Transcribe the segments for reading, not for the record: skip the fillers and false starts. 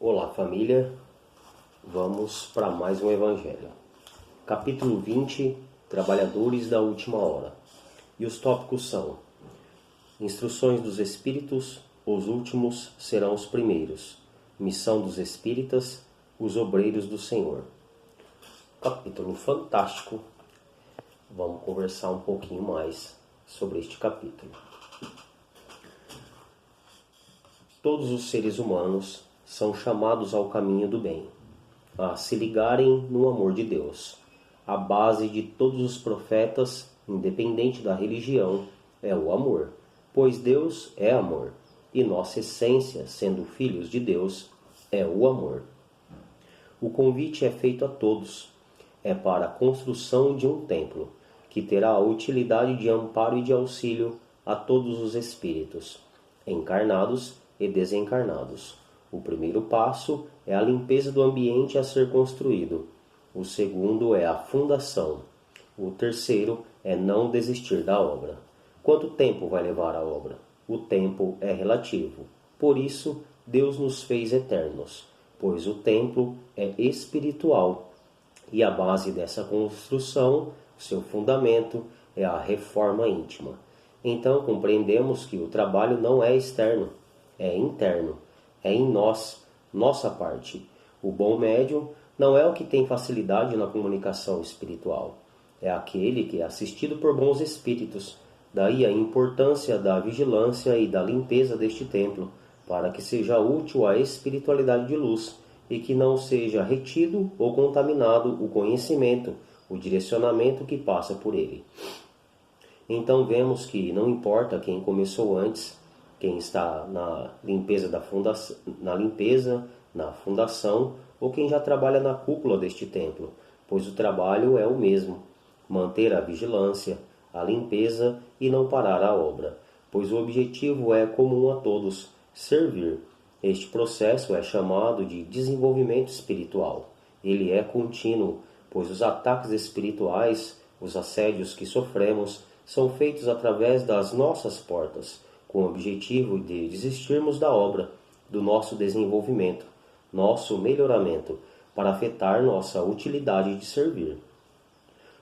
Olá, família. Vamos para mais um Evangelho. Capítulo 20, Trabalhadores da Última Hora. E os tópicos são: Instruções dos Espíritos, os últimos serão os primeiros. Missão dos Espíritas, os obreiros do Senhor. Capítulo fantástico. Vamos conversar um pouquinho mais sobre este capítulo. Todos os seres humanos são chamados ao caminho do bem, a se ligarem no amor de Deus. A base de todos os profetas, independente da religião, é o amor, pois Deus é amor, e nossa essência, sendo filhos de Deus, é o amor. O convite é feito a todos. É para a construção de um templo, que terá a utilidade de amparo e de auxílio a todos os espíritos, encarnados e desencarnados. O primeiro passo é a limpeza do ambiente a ser construído. O segundo é a fundação. O terceiro é não desistir da obra. Quanto tempo vai levar a obra? O tempo é relativo. Por isso, Deus nos fez eternos, pois o templo é espiritual. E a base dessa construção, seu fundamento, é a reforma íntima. Então, compreendemos que o trabalho não é externo, é interno. É em nós, nossa parte. O bom médium não é o que tem facilidade na comunicação espiritual. É aquele que é assistido por bons espíritos. Daí a importância da vigilância e da limpeza deste templo, para que seja útil à espiritualidade de luz e que não seja retido ou contaminado o conhecimento, o direcionamento que passa por ele. Então vemos que não importa quem começou antes, quem está na limpeza na fundação, ou quem já trabalha na cúpula deste templo, pois o trabalho é o mesmo: manter a vigilância, a limpeza e não parar a obra, pois o objetivo é comum a todos: servir. Este processo é chamado de desenvolvimento espiritual. Ele é contínuo, pois os ataques espirituais, os assédios que sofremos, são feitos através das nossas portas, com o objetivo de desistirmos da obra, do nosso desenvolvimento, nosso melhoramento, para afetar nossa utilidade de servir.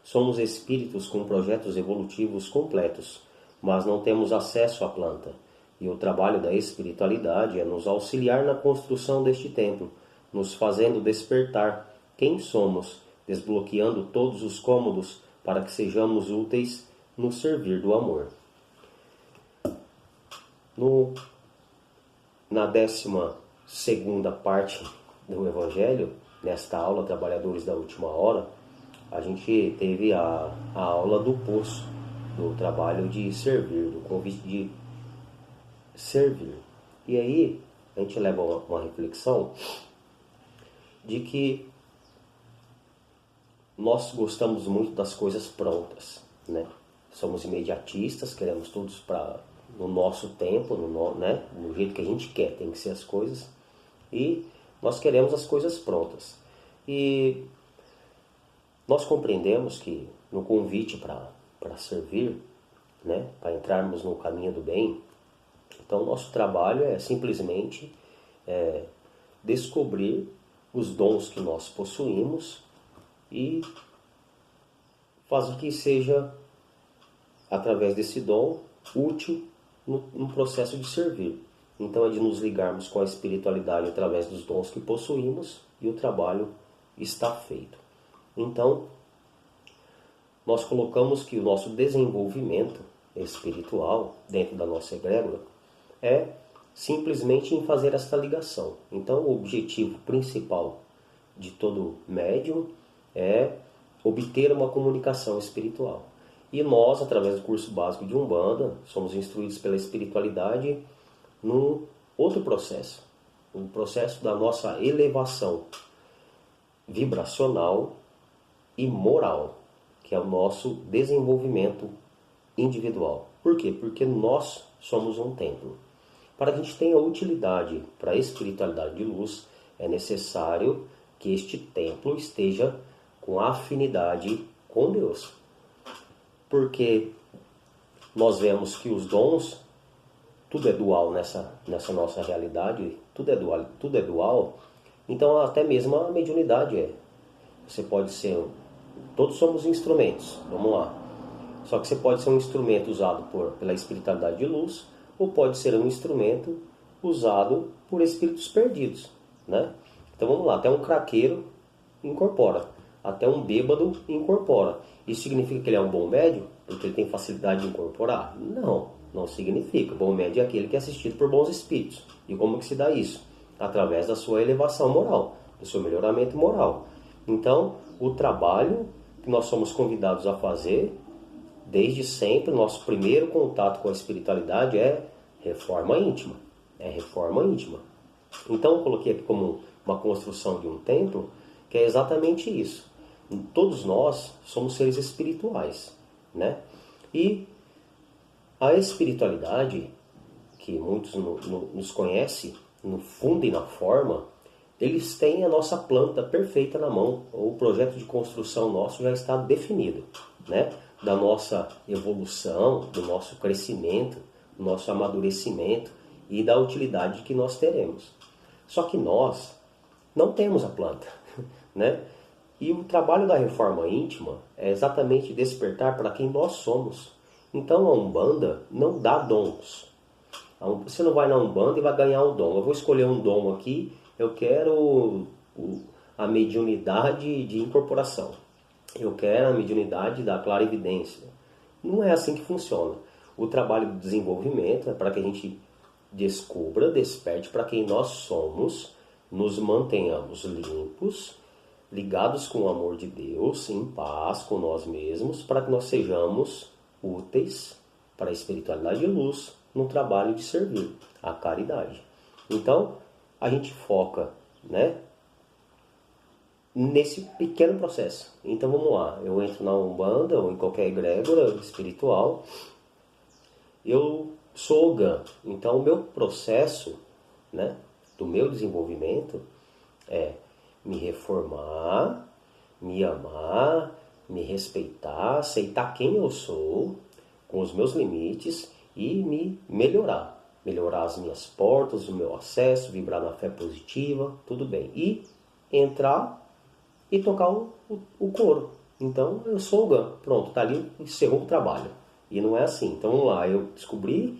Somos espíritos com projetos evolutivos completos, mas não temos acesso à planta, e o trabalho da espiritualidade é nos auxiliar na construção deste templo, nos fazendo despertar quem somos, desbloqueando todos os cômodos para que sejamos úteis no servir do amor. Na 12ª parte do Evangelho, nesta aula Trabalhadores da Última Hora, a gente teve a aula do poço, do trabalho de servir, do convite de servir. E aí a gente leva uma reflexão de que nós gostamos muito das coisas prontas, né? Somos imediatistas, queremos todos no nosso tempo, no jeito que a gente quer, tem que ser as coisas. E nós queremos as coisas prontas. E nós compreendemos que no convite para servir, né, para entrarmos no caminho do bem, então nosso trabalho é simplesmente descobrir os dons que nós possuímos e fazer que seja, através desse dom, útil no processo de servir. Então é de nos ligarmos com a espiritualidade através dos dons que possuímos e o trabalho está feito. Então, nós colocamos que o nosso desenvolvimento espiritual dentro da nossa egrégora é simplesmente em fazer esta ligação. Então, o objetivo principal de todo médium é obter uma comunicação espiritual. E nós, através do curso básico de Umbanda, somos instruídos pela espiritualidade num outro processo, um processo da nossa elevação vibracional e moral, que é o nosso desenvolvimento individual. Por quê? Porque nós somos um templo. Para que a gente tenha utilidade para a espiritualidade de luz, é necessário que este templo esteja com afinidade com Deus. Porque nós vemos que os dons, tudo é dual nessa nossa realidade, tudo é dual, Então até mesmo a mediunidade você pode ser, todos somos instrumentos, vamos lá. Só que você pode ser um instrumento usado pela espiritualidade de luz, ou pode ser um instrumento usado por espíritos perdidos, né? Então vamos lá, até um craqueiro incorpora, até um bêbado incorpora. Isso significa que ele é um bom médium? Porque ele tem facilidade de incorporar? Não, não significa. Bom médium é aquele que é assistido por bons espíritos. E como que se dá isso? Através da sua elevação moral, do seu melhoramento moral. Então, o trabalho que nós somos convidados a fazer, desde sempre, nosso primeiro contato com a espiritualidade é reforma íntima. É reforma íntima. Então, eu coloquei aqui como uma construção de um templo, que é exatamente isso. Todos nós somos seres espirituais, né? E a espiritualidade, que muitos nos conhecem, no fundo e na forma, eles têm a nossa planta perfeita na mão. O projeto de construção nosso já está definido, né? Da nossa evolução, do nosso crescimento, do nosso amadurecimento e da utilidade que nós teremos. Só que nós não temos a planta, né? E o trabalho da reforma íntima é exatamente despertar para quem nós somos. Então a Umbanda não dá dons. Você não vai na Umbanda e vai ganhar o dom. Eu vou escolher um dom aqui, eu quero a mediunidade de incorporação. Eu quero a mediunidade da clarividência. Não é assim que funciona. O trabalho de desenvolvimento é para que a gente descubra, desperte para quem nós somos, nos mantenhamos limpos, ligados com o amor de Deus, em paz com nós mesmos, para que nós sejamos úteis para a espiritualidade de luz no trabalho de servir, a caridade. Então, a gente foca, né, nesse pequeno processo. Então, vamos lá. Eu entro na Umbanda ou em qualquer egrégora espiritual, eu sou Ogã. Então, o meu processo, né, do meu desenvolvimento é me reformar, me amar, me respeitar, aceitar quem eu sou, com os meus limites e me melhorar. Melhorar as minhas portas, o meu acesso, vibrar na fé positiva, tudo bem. E entrar e tocar o coro. Então, eu sou o Ogã. Pronto, tá ali, encerrou o trabalho. E não é assim. Então, vamos lá. Eu descobri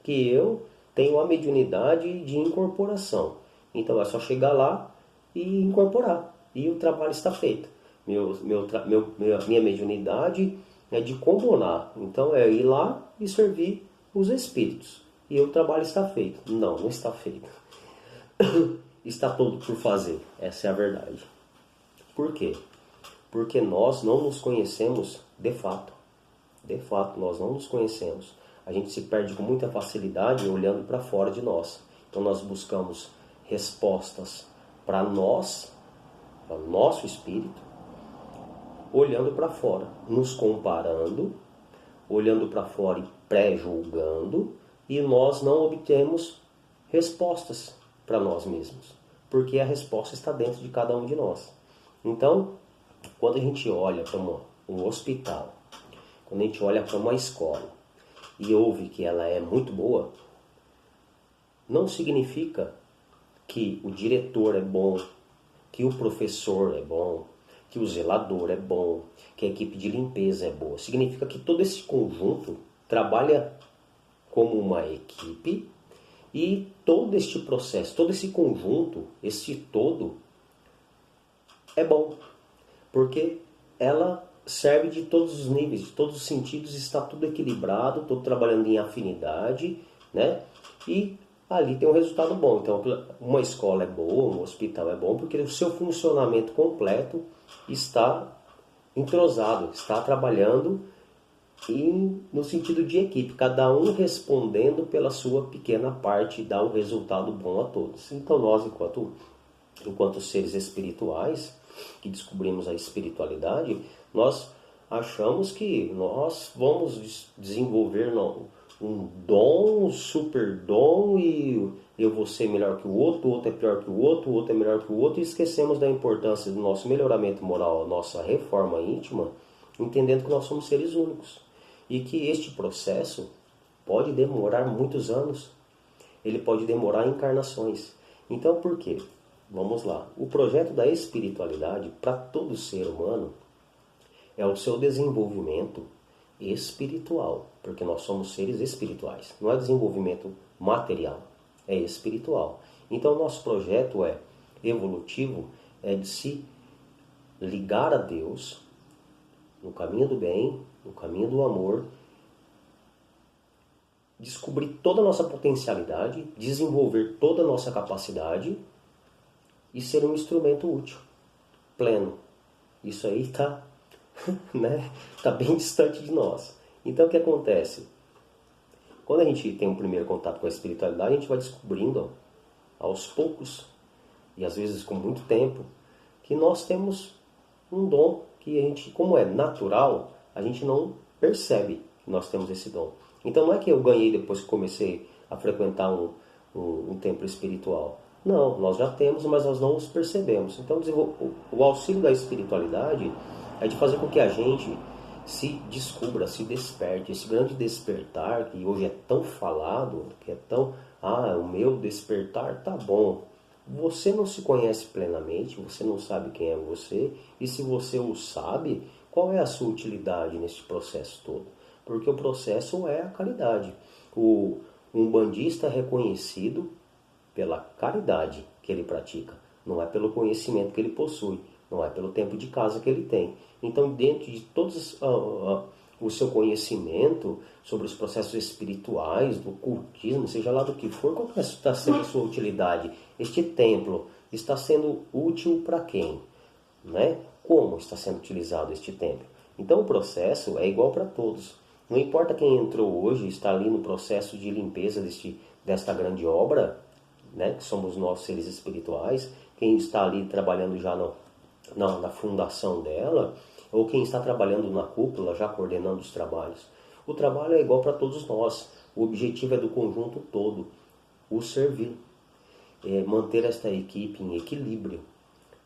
que eu tenho a mediunidade de incorporação. Então, é só chegar lá e incorporar. E o trabalho está feito. Minha mediunidade é de combonar. Então, é ir lá e servir os espíritos. E o trabalho está feito. Não, não está feito. Está todo por fazer. Essa é a verdade. Por quê? Porque nós não nos conhecemos de fato. De fato, nós não nos conhecemos. A gente se perde com muita facilidade olhando para fora de nós. Então nós buscamos respostas para nós, para o nosso espírito, olhando para fora, nos comparando, olhando para fora e pré-julgando, e nós não obtemos respostas para nós mesmos, porque a resposta está dentro de cada um de nós. Então, quando a gente olha para um hospital, quando a gente olha para uma escola e ouve que ela é muito boa, não significa que o diretor é bom, que o professor é bom, que o zelador é bom, que a equipe de limpeza é boa. Significa que todo esse conjunto trabalha como uma equipe e todo este processo, todo esse conjunto, esse todo é bom, porque ela serve de todos os níveis, de todos os sentidos, está tudo equilibrado, tudo trabalhando em afinidade, né? E ali tem um resultado bom. Então, uma escola é boa, um hospital é bom, porque o seu funcionamento completo está entrosado, está trabalhando no sentido de equipe, cada um respondendo pela sua pequena parte e dá um resultado bom a todos. Então, nós, enquanto seres espirituais, que descobrimos a espiritualidade, nós achamos que nós vamos desenvolver um dom, um super dom, e eu vou ser melhor que o outro é pior que o outro é melhor que o outro, e esquecemos da importância do nosso melhoramento moral, nossa reforma íntima, entendendo que nós somos seres únicos. E que este processo pode demorar muitos anos, ele pode demorar encarnações. Então, por quê? vamos lá. O projeto da espiritualidade para todo ser humano é o seu desenvolvimento espiritual, porque nós somos seres espirituais. Não é desenvolvimento material, é espiritual. Então, nosso projeto é evolutivo, é de se ligar a Deus no caminho do bem, no caminho do amor, descobrir toda a nossa potencialidade, desenvolver toda a nossa capacidade e ser um instrumento útil, pleno. Isso aí está né, tá bem distante de nós. Então, o que acontece? Quando a gente tem um primeiro contato com a espiritualidade, a gente vai descobrindo aos poucos, e às vezes com muito tempo, que nós temos um dom que a gente, como é natural, a gente não percebe que nós temos esse dom. Então não é que eu ganhei depois que comecei a frequentar um templo espiritual. Não, nós já temos, mas nós não os percebemos. Então o auxílio da espiritualidade é de fazer com que a gente se descubra, se desperte. Esse grande despertar que hoje é tão falado, que é tão... o meu despertar tá bom. Você não se conhece plenamente, você não sabe quem é você, e se você o sabe, qual é a sua utilidade nesse processo todo? Porque o processo é a caridade. Um umbandista é reconhecido pela caridade que ele pratica, não é pelo conhecimento que ele possui, não é pelo tempo de casa que ele tem. Então, dentro de todos o seu conhecimento sobre os processos espirituais, do ocultismo, seja lá do que for, qual está sendo a sua utilidade? Este templo está sendo útil para quem? Né? Como está sendo utilizado este templo? Então, o processo é igual para todos. Não importa quem entrou hoje, está ali no processo de limpeza desta grande obra, né, que somos nós seres espirituais, quem está ali trabalhando já na fundação dela, ou quem está trabalhando na cúpula, já coordenando os trabalhos. O trabalho é igual para todos nós. O objetivo é do conjunto todo, o servir. É manter esta equipe em equilíbrio,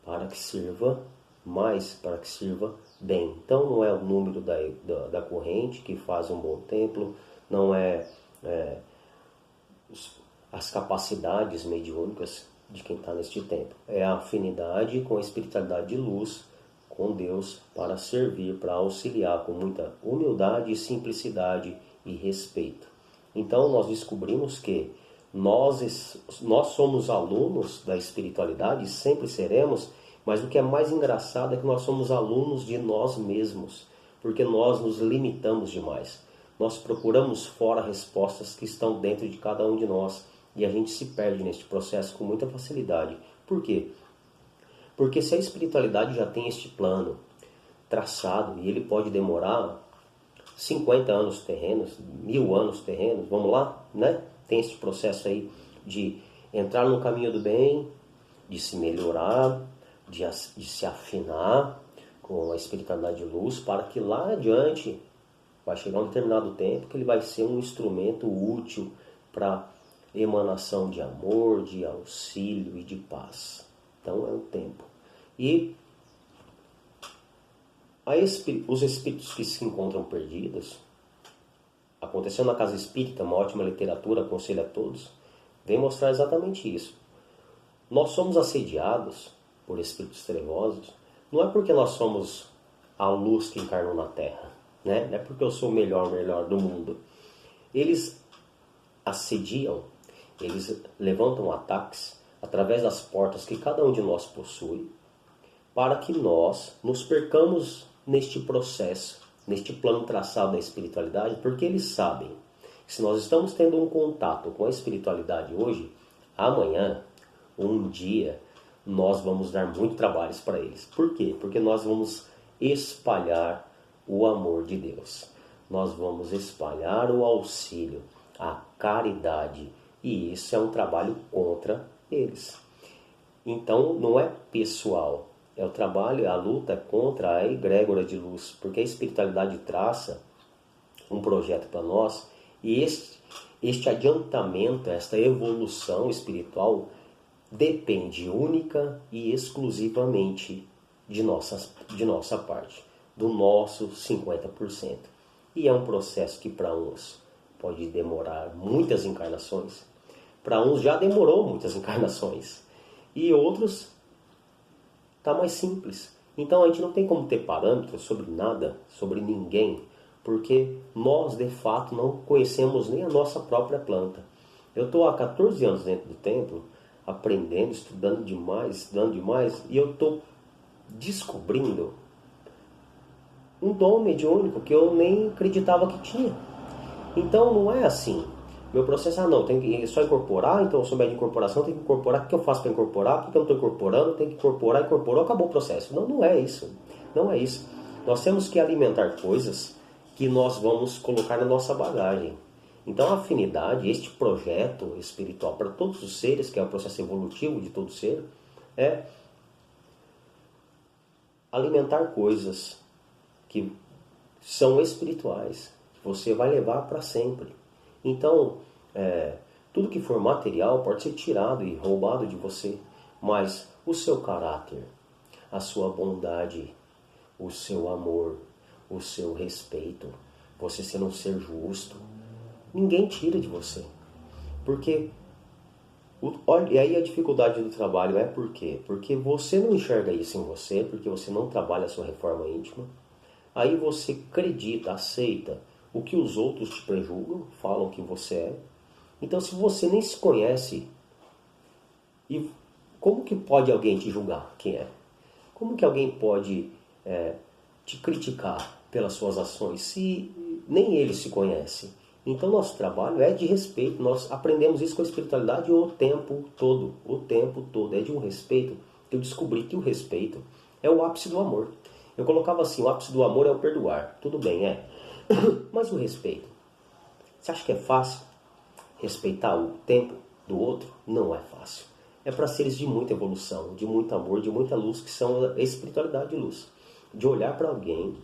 para que sirva mais, para que sirva bem. Então não é o número da corrente que faz um bom templo, não é as capacidades mediúnicas de quem está neste templo. É a afinidade com a espiritualidade de luz, com Deus, para servir, para auxiliar com muita humildade, simplicidade e respeito. Então nós descobrimos que nós somos alunos da espiritualidade, sempre seremos, mas o que é mais engraçado é que nós somos alunos de nós mesmos, porque nós nos limitamos demais. Nós procuramos fora respostas que estão dentro de cada um de nós e a gente se perde neste processo com muita facilidade. Por quê? Porque se a espiritualidade já tem este plano traçado e ele pode demorar 50 anos terrenos, 1000 anos terrenos, vamos lá, né? Tem esse processo aí de entrar no caminho do bem, de se melhorar, de se afinar com a espiritualidade de luz, para que lá adiante vai chegar um determinado tempo que ele vai ser um instrumento útil para emanação de amor, de auxílio e de paz. Então é o tempo. E os espíritos que se encontram perdidos, aconteceu na Casa Espírita, uma ótima literatura, aconselho a todos, vem mostrar exatamente isso. Nós somos assediados por espíritos trevosos, não é porque nós somos a luz que encarnou na Terra, né? Não é porque eu sou o melhor do mundo. Eles assediam, eles levantam ataques através das portas que cada um de nós possui, para que nós nos percamos neste processo, neste plano traçado da espiritualidade, porque eles sabem que se nós estamos tendo um contato com a espiritualidade hoje, amanhã, um dia, nós vamos dar muito trabalhos para eles. Por quê? Porque nós vamos espalhar o amor de Deus. Nós vamos espalhar o auxílio, a caridade. E isso é um trabalho contra eles. Então não é pessoal. É o trabalho, a luta contra a egrégora de luz. Porque a espiritualidade traça um projeto para nós. E este adiantamento, esta evolução espiritual depende única e exclusivamente de nossa parte, do nosso 50%. E é um processo que para uns pode demorar muitas encarnações, para uns já demorou muitas encarnações. e outros tá mais simples. Então a gente não tem como ter parâmetros sobre nada, sobre ninguém, porque nós de fato não conhecemos nem a nossa própria planta. Eu estou há 14 anos dentro do templo, aprendendo, estudando demais, e eu estou descobrindo um dom mediúnico que eu nem acreditava que tinha. Então não é assim. Meu processo é não, tem que só incorporar, então eu sou médium de incorporação, tem que incorporar, o que eu faço para incorporar, porque eu não estou incorporando, tem que incorporar, incorporou, acabou o processo. Não, não é isso. Não é isso. Nós temos que alimentar coisas que nós vamos colocar na nossa bagagem. Então a afinidade, este projeto espiritual para todos os seres, que é o processo evolutivo de todo ser, é alimentar coisas que são espirituais, que você vai levar para sempre. Então, tudo que for material pode ser tirado e roubado de você, mas o seu caráter, a sua bondade, o seu amor, o seu respeito, você ser um ser justo, ninguém tira de você. Porque, olha, e aí a dificuldade do trabalho é por quê? Porque você não enxerga isso em você, porque você não trabalha a sua reforma íntima. Aí você acredita, aceita o que os outros te prejugam, falam que você é. Então, se você nem se conhece, e como que pode alguém te julgar quem é? Como que alguém pode te criticar pelas suas ações se nem ele se conhece? Então, nosso trabalho é de respeito. Nós aprendemos isso com a espiritualidade o tempo todo. O tempo todo. É de um respeito. Eu descobri que o respeito é o ápice do amor. Eu colocava assim, o ápice do amor é o perdoar. Tudo bem, é. Mas o respeito? Você acha que é fácil respeitar o tempo do outro? Não é fácil. É para seres de muita evolução, de muito amor, de muita luz, que são a espiritualidade de luz. De olhar para alguém,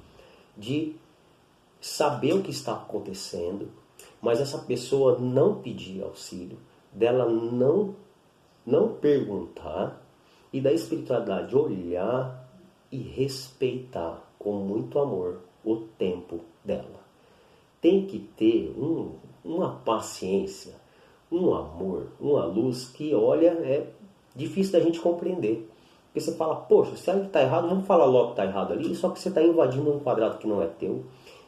de saber o que está acontecendo, mas essa pessoa não pedir auxílio, dela não perguntar, e da espiritualidade olhar e respeitar com muito amor o tempo dela. Tem que ter uma paciência, um amor, uma luz que, olha, é difícil da gente compreender. Porque você fala, poxa, se ali está errado, vamos falar logo que está errado ali, só que você está invadindo um quadrado que não é teu.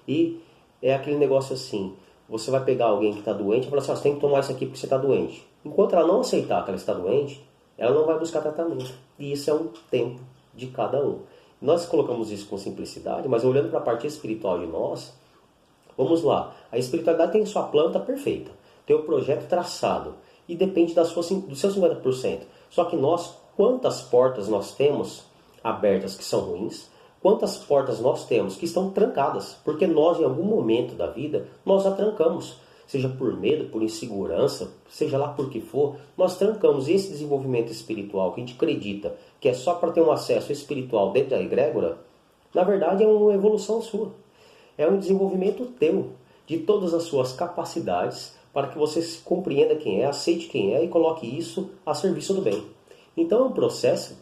E é aquele negócio assim, você vai pegar alguém que está doente e falar assim, você tem que tomar isso aqui porque você está doente. Enquanto ela não aceitar que ela está doente, ela não vai buscar tratamento. E isso é um tempo de cada um. Nós colocamos isso com simplicidade, mas olhando para a parte espiritual de nós, vamos lá, a espiritualidade tem sua planta perfeita, tem o projeto traçado e depende do seu 50%. Só que nós, quantas portas nós temos abertas que são ruins, quantas portas nós temos que estão trancadas, porque nós em algum momento da vida, nós a trancamos. Seja por medo, por insegurança, seja lá por que for, nós trancamos esse desenvolvimento espiritual que a gente acredita que é só para ter um acesso espiritual dentro da egrégora, na verdade é uma evolução sua. É um desenvolvimento teu, de todas as suas capacidades, para que você se compreenda quem é, aceite quem é e coloque isso a serviço do bem. Então é um processo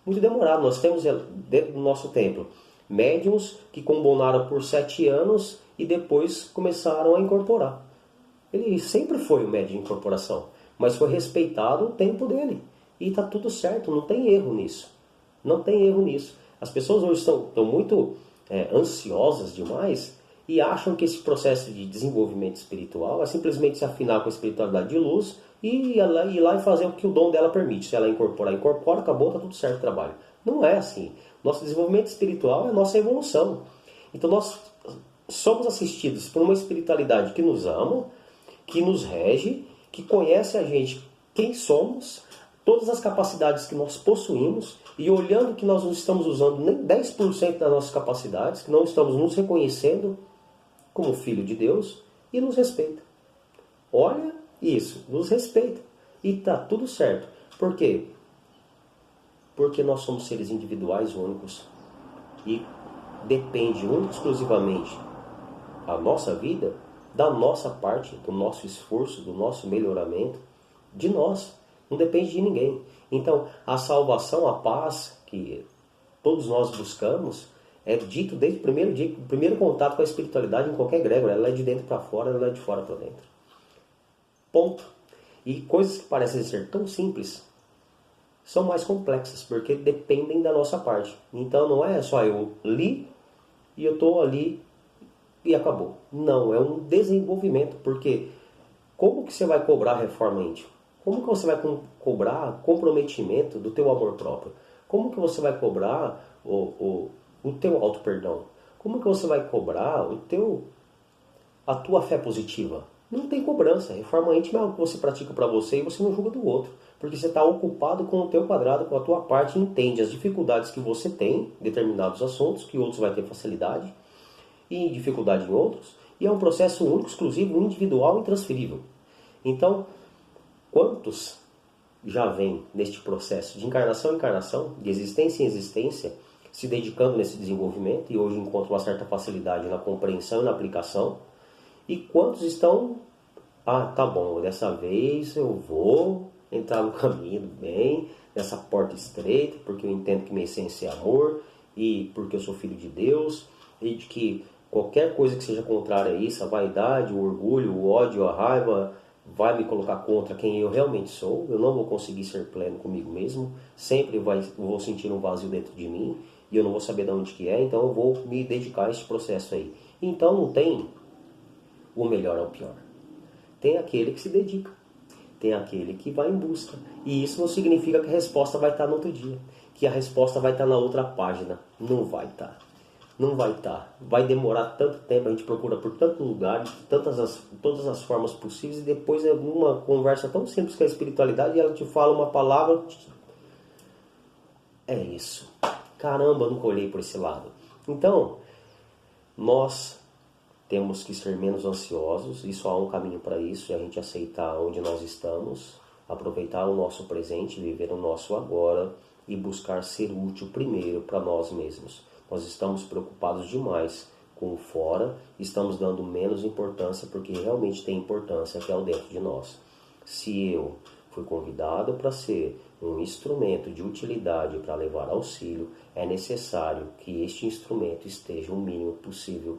muito demorado. Nós temos dentro do nosso templo médiuns que combonaram por 7 anos e depois começaram a incorporar. Ele sempre foi o médium de incorporação, mas foi respeitado o tempo dele. E está tudo certo, não tem erro nisso. Não tem erro nisso. As pessoas hoje estão muito ansiosas demais e acham que esse processo de desenvolvimento espiritual é simplesmente se afinar com a espiritualidade de luz e ir lá e fazer o que o dom dela permite. Se ela incorpora, acabou, está tudo certo o trabalho. Não é assim. Nosso desenvolvimento espiritual é a nossa evolução. Então nós somos assistidos por uma espiritualidade que nos ama, que nos rege, que conhece a gente, quem somos, todas as capacidades que nós possuímos, e olhando que nós não estamos usando nem 10% das nossas capacidades, que não estamos nos reconhecendo como filho de Deus, e nos respeita. Olha isso, nos respeita. E está tudo certo. Por quê? Porque nós somos seres individuais únicos. E depende única e exclusivamente a nossa vida da nossa parte, do nosso esforço, do nosso melhoramento, de nós. Não depende de ninguém. Então, a salvação, a paz que todos nós buscamos, é dito desde o primeiro dia, o primeiro contato com a espiritualidade em qualquer egrégora. Ela é de dentro para fora, ela é de fora para dentro. Ponto. E coisas que parecem ser tão simples são mais complexas, porque dependem da nossa parte. Então não é só eu li e eu estou ali e acabou. Não, é um desenvolvimento, porque como que você vai cobrar reforma íntima? Como que você vai cobrar comprometimento do teu amor próprio? Como que você vai cobrar o teu auto-perdão? Como que você vai cobrar a tua fé positiva? Não tem cobrança. Reforma íntima é algo que você pratica para você e você não julga do outro. Porque você está ocupado com o teu quadrado, com a tua parte, e entende as dificuldades que você tem em determinados assuntos, que outros vai ter facilidade, e dificuldade em outros. E é um processo único, exclusivo, individual e intransferível. Então, quantos já vêm neste processo de encarnação em encarnação, de existência em existência, se dedicando nesse desenvolvimento e hoje encontram uma certa facilidade na compreensão e na aplicação, e quantos estão, tá bom, dessa vez eu vou entrar no caminho do bem, nessa porta estreita, porque eu entendo que minha essência é amor, e porque eu sou filho de Deus, e de que qualquer coisa que seja contrária a isso, a vaidade, o orgulho, o ódio, a raiva, vai me colocar contra quem eu realmente sou. Eu não vou conseguir ser pleno comigo mesmo. Sempre vou sentir um vazio dentro de mim e eu não vou saber de onde que é. Então eu vou me dedicar a esse processo aí. Então não tem o melhor ao pior. Tem aquele que se dedica. Tem aquele que vai em busca. E isso não significa que a resposta vai estar no outro dia. Que a resposta vai estar na outra página. Não vai estar. Não vai estar. Vai demorar tanto tempo, a gente procura por tanto lugar, todas as formas possíveis, e depois é uma conversa tão simples que é a espiritualidade, e ela te fala uma palavra. É isso. Caramba, nunca olhei por esse lado. Então, nós temos que ser menos ansiosos, e só há um caminho para isso, é a gente aceitar onde nós estamos, aproveitar o nosso presente, viver o nosso agora, e buscar ser útil primeiro para nós mesmos. Nós estamos preocupados demais com o fora, estamos dando menos importância porque realmente tem importância que é o dentro de nós. Se eu fui convidado para ser um instrumento de utilidade para levar auxílio, é necessário que este instrumento esteja o mínimo possível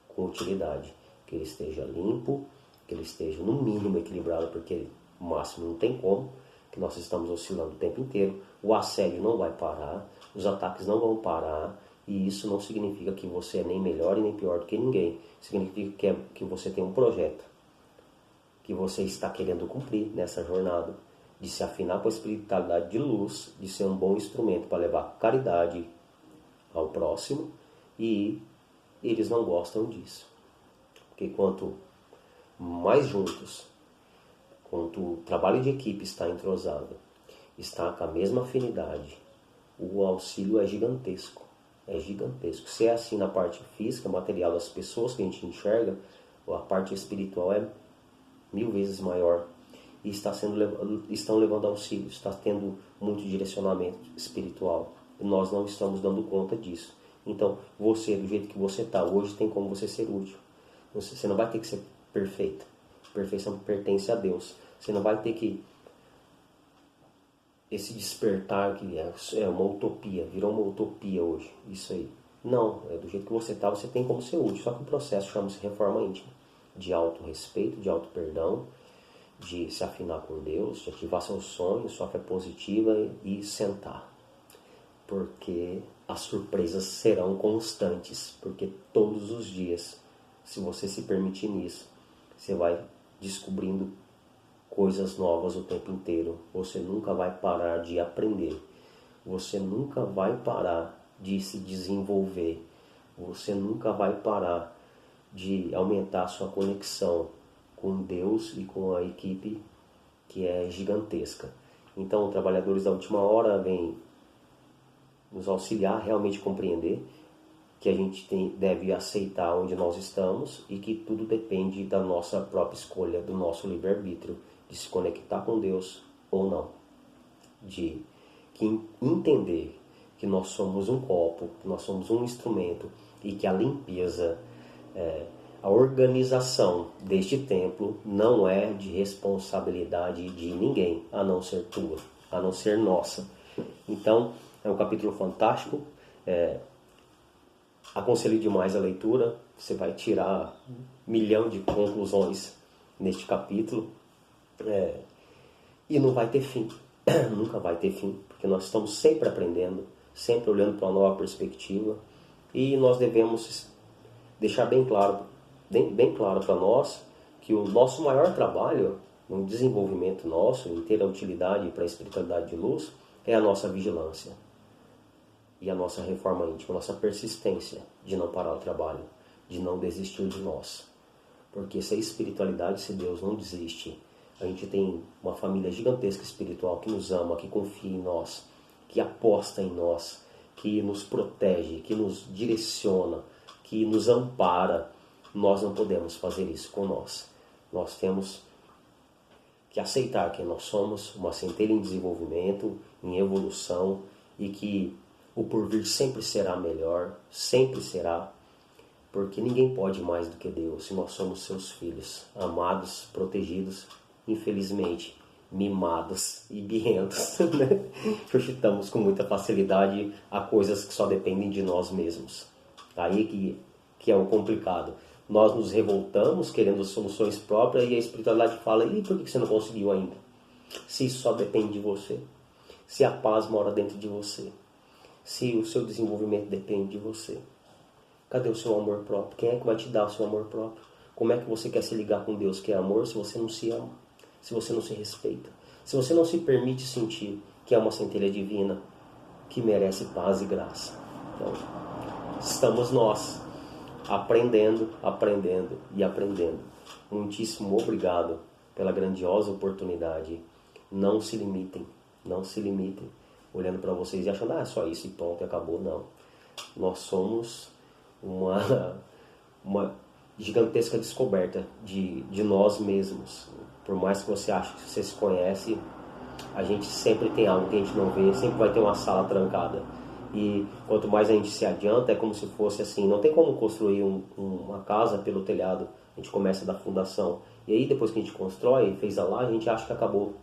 com utilidade, que ele esteja limpo, que ele esteja no mínimo equilibrado, porque o máximo não tem como, que nós estamos oscilando o tempo inteiro, o assédio não vai parar, os ataques não vão parar. E isso não significa que você é nem melhor e nem pior do que ninguém. Significa que você tem um projeto que você está querendo cumprir nessa jornada, de se afinar com a espiritualidade de luz, de ser um bom instrumento para levar caridade ao próximo, e eles não gostam disso. Porque quanto mais juntos, quanto o trabalho de equipe está entrosado, está com a mesma afinidade, o auxílio é gigantesco. É gigantesco. Se é assim na parte física, material das pessoas que a gente enxerga, a parte espiritual é 1000 vezes maior. E estão levando auxílio, está tendo muito direcionamento espiritual. E nós não estamos dando conta disso. Então, você, do jeito que você está hoje, tem como você ser útil. Você não vai ter que ser perfeito. Perfeição pertence a Deus. Você não vai ter que... Esse despertar que é uma utopia, virou uma utopia hoje, isso aí. Não, do jeito que você está, você tem como ser útil. Só que o processo chama-se reforma íntima. De auto-respeito, de auto-perdão, de se afinar com Deus, de ativar seus sonhos, sua fé positiva e sentar. Porque as surpresas serão constantes. Porque todos os dias, se você se permitir nisso, você vai descobrindo coisas novas o tempo inteiro. Você nunca vai parar de aprender. Você nunca vai parar de se desenvolver. Você nunca vai parar de aumentar a sua conexão com Deus e com a equipe que é gigantesca. Então, Trabalhadores da Última Hora vem nos auxiliar a realmente compreender que a gente deve aceitar onde nós estamos e que tudo depende da nossa própria escolha, do nosso livre-arbítrio, de se conectar com Deus ou não. De entender que nós somos um copo, que nós somos um instrumento e que a limpeza, a organização deste templo não é de responsabilidade de ninguém, a não ser tua, a não ser nossa. Então, é um capítulo fantástico. Aconselho demais a leitura. Você vai tirar 1 milhão de conclusões neste capítulo. E não vai ter fim. nunca vai ter fim, porque nós estamos sempre aprendendo, sempre olhando para uma nova perspectiva, e nós devemos deixar bem claro para nós que o nosso maior trabalho no desenvolvimento nosso, em ter a utilidade para a espiritualidade de luz, é a nossa vigilância e a nossa reforma íntima, a nossa persistência de não parar o trabalho, de não desistir de nós. Porque se a espiritualidade, se Deus não desiste, a gente tem uma família gigantesca espiritual que nos ama, que confia em nós, que aposta em nós, que nos protege, que nos direciona, que nos ampara. Nós não podemos fazer isso com nós. Nós temos que aceitar que nós somos uma centelha em desenvolvimento, em evolução, e que o porvir sempre será melhor, sempre será, porque ninguém pode mais do que Deus, e nós somos seus filhos, amados, protegidos, infelizmente, mimados e birrentos, né? Chutamos com muita facilidade a coisas que só dependem de nós mesmos. Aí que é o complicado. Nós nos revoltamos querendo soluções próprias e a espiritualidade fala: e por que você não conseguiu ainda? Se isso só depende de você, se a paz mora dentro de você, se o seu desenvolvimento depende de você, cadê o seu amor próprio? Quem é que vai te dar o seu amor próprio? Como é que você quer se ligar com Deus, que é amor, se você não se ama, se você não se respeita, se você não se permite sentir que é uma centelha divina que merece paz e graça? Então, estamos nós aprendendo e aprendendo. Muitíssimo obrigado pela grandiosa oportunidade. Não se limitem, olhando para vocês e achando, é só isso e pronto, acabou. Não. Nós somos uma gigantesca descoberta de nós mesmos. Por mais que você ache que você se conhece, a gente sempre tem algo que a gente não vê, sempre vai ter uma sala trancada. E quanto mais a gente se adianta, é como se fosse assim, não tem como construir uma casa pelo telhado. A gente começa da fundação. E aí depois que a gente constrói, fez a laje, a gente acha que acabou.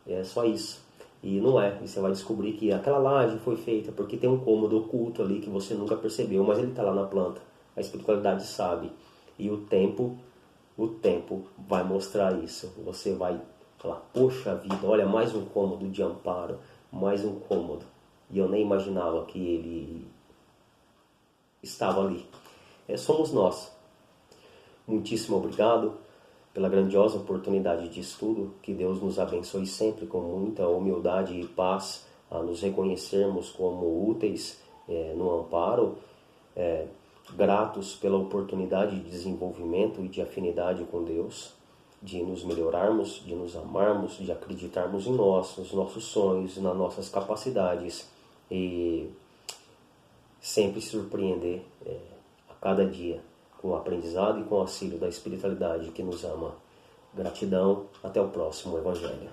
É só isso. E não é. E você vai descobrir que aquela laje foi feita porque tem um cômodo oculto ali que você nunca percebeu, mas ele está lá na planta. A espiritualidade sabe. E o tempo vai mostrar isso. Você vai falar, poxa vida, olha, mais um cômodo de amparo, mais um cômodo. E eu nem imaginava que ele estava ali. Somos nós. Muitíssimo obrigado pela grandiosa oportunidade de estudo. Que Deus nos abençoe sempre com muita humildade e paz, a nos reconhecermos como úteis no amparo, gratos pela oportunidade de desenvolvimento e de afinidade com Deus, de nos melhorarmos, de nos amarmos, de acreditarmos em nós, nos nossos sonhos, nas nossas capacidades, e sempre surpreender a cada dia com o aprendizado e com o auxílio da espiritualidade que nos ama. Gratidão, até o próximo Evangelho.